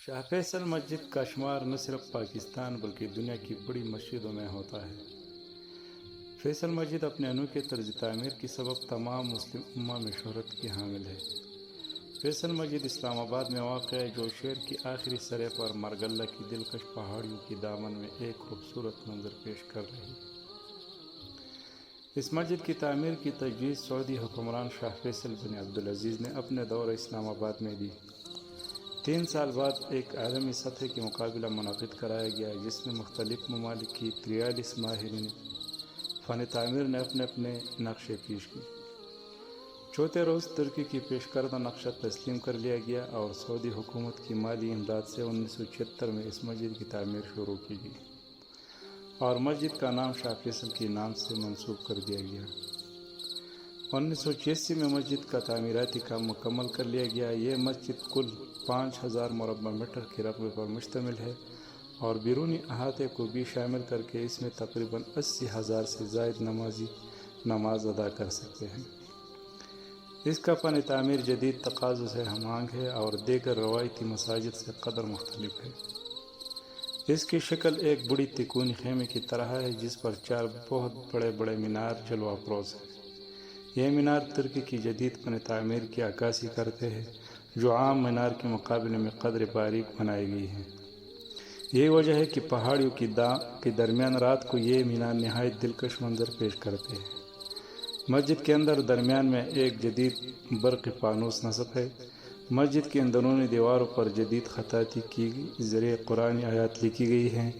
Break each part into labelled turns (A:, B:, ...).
A: شاہ فیصل مسجد کا شمار نہ صرف پاکستان بلکہ دنیا کی بڑی مسجدوں میں ہوتا ہے۔ فیصل مسجد اپنے انوکھے طرز تعمیر کی سبب تمام مسلم امہ میں شہرت کی حامل ہے۔ فیصل مسجد اسلام آباد میں واقع ہے، جو شہر کی آخری سرے پر مرگلہ کی دلکش پہاڑیوں کی دامن میں ایک خوبصورت منظر پیش کر رہی ہے۔ اس مسجد کی تعمیر کی تجویز سعودی حکمران شاہ فیصل بن عبدالعزیز نے اپنے دور اسلام آباد میں دی۔ 3 سال بعد ایک عالمی سطح کے مقابلہ منعقد کرایا گیا، جس میں مختلف ممالک کی 43 ماہرین فن تعمیر نے اپنے نقشے پیش کیے۔ چوتھے روز ترکی کی پیش کردہ نقشہ تسلیم کر لیا گیا اور سعودی حکومت کی مالی امداد سے 1976 میں اس مسجد کی تعمیر شروع کی گئی اور مسجد کا نام شاہ فیصل کے نام سے منسوب کر دیا گیا۔ 1986 میں مسجد کا تعمیراتی کام مکمل کر لیا گیا۔ یہ مسجد کل 5000 مربع میٹر کے رقبے پر مشتمل ہے اور بیرونی احاطے کو بھی شامل کر کے اس میں تقریباً 80,000 سے زائد نمازی نماز ادا کر سکتے ہیں۔ اس کا فن تعمیر جدید تقاضوں سے ہم آہنگ ہے اور دیگر روایتی مساجد سے قدر مختلف ہے۔ اس کی شکل ایک بڑی تکونی خیمے کی طرح ہے، جس پر 4 بہت بڑے بڑے مینار جلوہ افروز ہیں۔ یہ مینار ترکی کی جدید فن تعمیر کی عکاسی کرتے ہیں، جو عام مینار کے مقابلے میں قدر باریک بنائی گئی ہے۔ یہی وجہ ہے کہ پہاڑیوں کے درمیان رات کو یہ مینار نہایت دلکش منظر پیش کرتے ہیں۔ مسجد کے اندر درمیان میں ایک جدید برقی فانوس نصب ہے۔ مسجد کی اندرونی دیواروں پر جدید خطاطی کی ذریعے قرآنی آیات لکھی گئی ہیں۔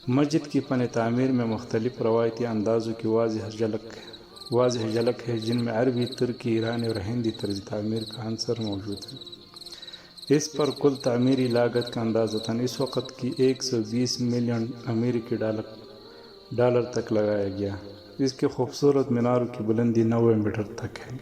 A: مسجد کی فن تعمیر میں مختلف روایتی اندازوں کی واضح جھلک ہے، جن میں عربی، ترکی، ایرانی اور ہندی طرز تعمیر کا عنصر موجود ہے۔ اس پر کل تعمیری لاگت کا اندازتاً اس وقت کی 120 ملین امریکی ڈالر تک لگایا گیا۔ اس کے خوبصورت میناروں کی بلندی 90 میٹر تک ہے۔